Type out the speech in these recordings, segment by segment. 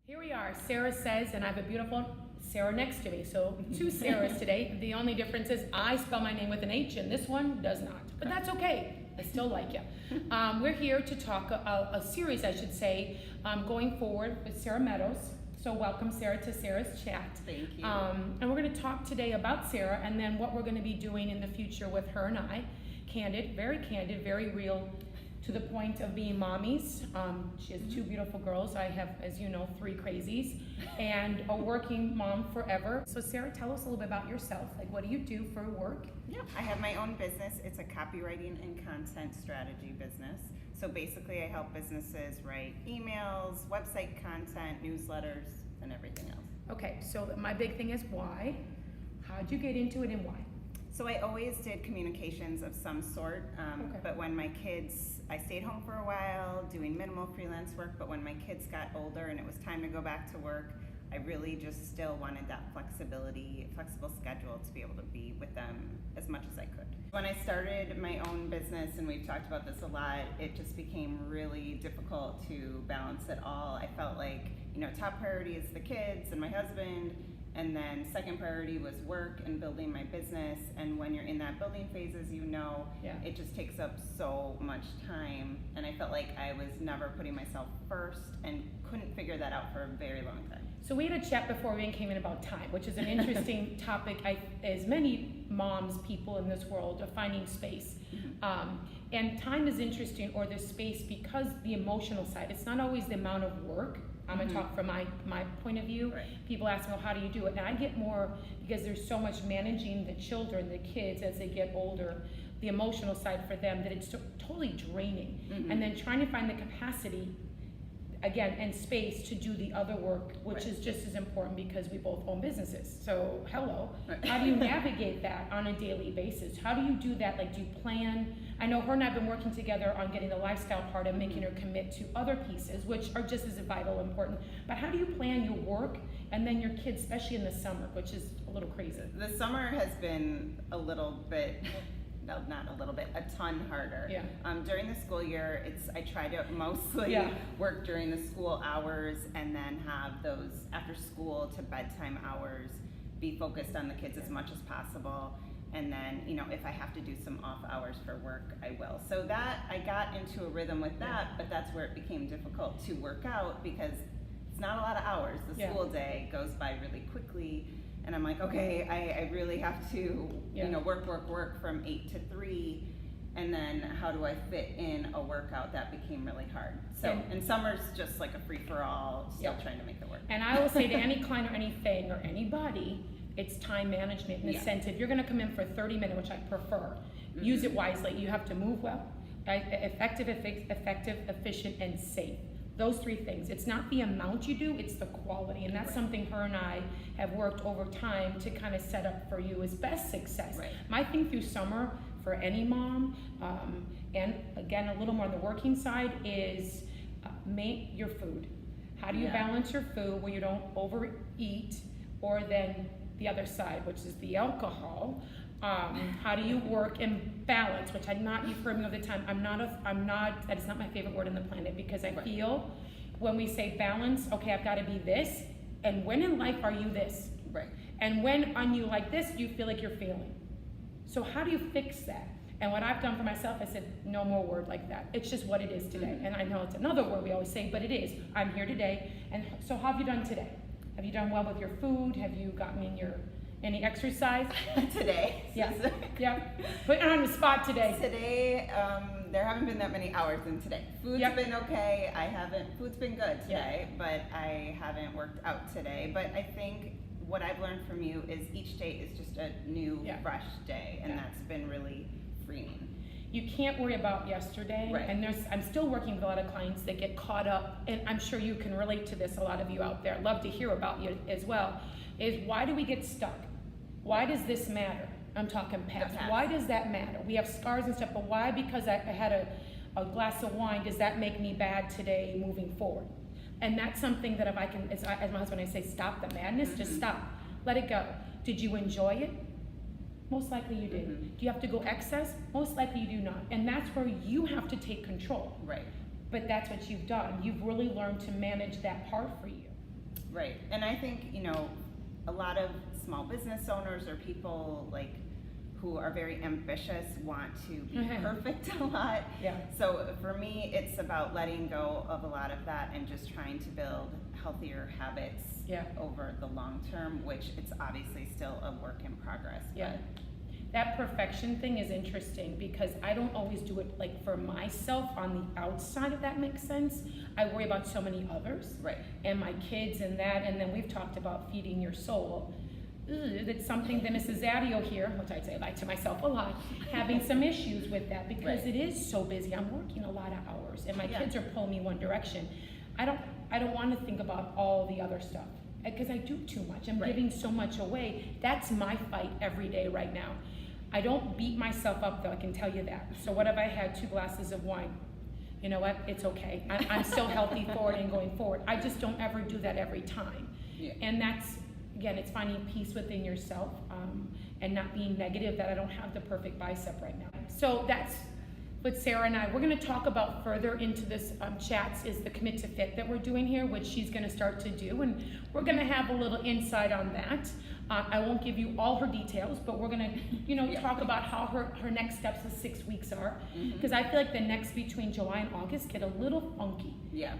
Here we are, Sara says, and I have a beautiful Sara next to me. So two Saras today. The only difference is I spell my name with an H and this one does not. But that's okay. I still like you. We're here to talk a series, I should say, going forward with Sara Meadows. So welcome, Sara, to Sara's Chat. Thank you. And we're going to talk today about Sara and then what we're going to be doing in the future with her and I. Candid, very real, to the point of being mommies. She has two beautiful girls. I have, as you know, three crazies, and a working mom forever. So Sara, tell us a little bit about yourself. Like, what do you do for work? Yeah, I have my own business. It's a copywriting and content strategy business. So basically I help businesses write emails, website content, newsletters, and everything else. Okay, so my big thing is why. How'd you get into it and why? So I always did communications of some sort, but when my kids, I stayed home for a while doing minimal freelance work, but when my kids got older and it was time to go back to work, I really just still wanted that flexible schedule to be able to be with them as much as I could. When I started my own business, and we've talked about this a lot, it just became really difficult to balance it all. I felt like, top priority is the kids and my husband, and then second priority was work and building my business. And when you're in that building phase, as you know, it just takes up so much time. And I felt like I was never putting myself first and couldn't figure that out for a very long time. So we had a chat before we came in about time, which is an interesting topic. As many moms, people in this world are finding space. And time is interesting, or the space, because the emotional side, it's not always the amount of work. I'm going to talk from my point of view. Right. People ask me, well, how do you do it? And I get more, because there's so much managing the children, the kids, as they get older, the emotional side for them, that it's totally draining. And then trying to find the capacity, again, and space to do the other work, which is just as important, because we both own businesses. So, hello. How do you navigate that on a daily basis? How do you do that? Like, do you plan? I know her and I have been working together on getting the lifestyle part and making her commit to other pieces, which are just as vital, important. But how do you plan your work and then your kids, especially in the summer, which is a little crazy? The summer has been a little bit, no, not a little bit, a ton harder. Yeah. During the school year, I try to mostly work during the school hours and then have those after school to bedtime hours, be focused on the kids as much as possible. And then, if I have to do some off hours for work, I will. So that, I got into a rhythm with that, but that's where it became difficult to work out, because it's not a lot of hours. The school day goes by really quickly, and I'm like, okay, I really have to, work from 8 to 3, and then how do I fit in a workout? That became really hard. So, and summer's just like a free-for-all, still trying to make it work. And I will say to any client or anything or anybody, it's time management and incentive. You're going to come in for 30 minutes, which I prefer. Use it wisely. You have to move well, effective, efficient, and safe. Those three things. It's not the amount you do, it's the quality. And that's something her and I have worked over time to kind of set up for you as best success. My thing through summer for any mom, and again, a little more on the working side, is make your food. How do you balance your food where you don't overeat, or then the other side, which is the alcohol? How do you work in balance, which you've heard me all the time, that is not my favorite word on the planet, because I feel when we say balance, okay, I've got to be this, and when in life are you this? And when are you like this, do you feel like you're failing? So how do you fix that? And what I've done for myself, I said, no more word like that. It's just what it is today. And I know it's another word we always say, but it is. I'm here today. And so how have you done today? Have you done well with your food? Have you gotten in any exercise? Today. Putting on the spot today. Today, there haven't been that many hours in today. Food's been okay. Food's been good today, but I haven't worked out today. But I think what I've learned from you is each day is just a new, fresh day, and that's been really freeing. You can't worry about yesterday, and I'm still working with a lot of clients that get caught up, and I'm sure you can relate to this, a lot of you out there. I'd love to hear about you as well, is why do we get stuck? Why does this matter? I'm talking past. Why does that matter? We have scars and stuff, but why? Because I had a glass of wine, does that make me bad today moving forward? And that's something that if I can, as my husband, I say, stop the madness, just stop. Let it go. Did you enjoy it? Most likely you did. Do you have to go excess? Most likely you do not. And that's where you have to take control. But that's what you've done. You've really learned to manage that part for you. Right, and I think, you know, a lot of small business owners or people like who are very ambitious want to be perfect a lot. Yeah. So for me, it's about letting go of a lot of that and just trying to build healthier habits over the long term, which it's obviously still a work in progress. Yeah. That perfection thing is interesting because I don't always do it like for myself on the outside, if that makes sense. I worry about so many others. Right. And my kids and that, and then we've talked about feeding your soul. That's something that Mrs. Zadio here, which I'd say like to myself a lot, having some issues with that because it is so busy. I'm working a lot of hours and my kids are pulling me one direction. I don't want to think about all the other stuff because I do too much. I'm giving so much away. That's my fight every day right now. I don't beat myself up though, I can tell you that. So what if I had 2 glasses of wine? You know what, it's okay. I'm still healthy forward and going forward. I just don't ever do that every time. Yeah. And that's, again, it's finding peace within yourself and not being negative that I don't have the perfect bicep right now. So that's what Sarah and I, we're gonna talk about further into this chats is the Commit to Fit that we're doing here, which she's gonna start to do, and we're gonna have a little insight on that. I won't give you all her details, but we're gonna, you know, talk about how her next steps the 6 weeks are, because I feel like the next between July and August get a little funky. Yeah.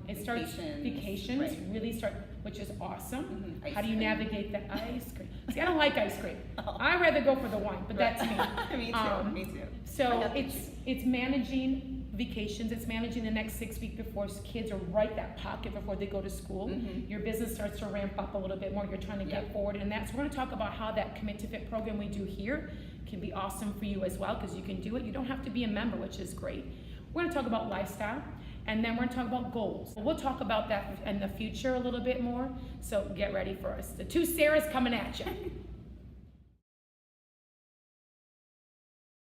It starts vacations really start, which is awesome. How do you navigate the ice cream? See, I don't like ice cream. I'd rather go for the wine, but that's me. Me too. Me too. So it's managing vacations, it's managing the next 6 weeks before kids are right that pocket before they go to school. Your business starts to ramp up a little bit more, you're trying to get forward, and that's, we're gonna talk about how that Commit to Fit program we do here can be awesome for you as well, because you can do it. You don't have to be a member, which is great. We're gonna talk about lifestyle, and then we're gonna talk about goals. We'll talk about that in the future a little bit more, so get ready for us. The 2 Sarahs coming at you.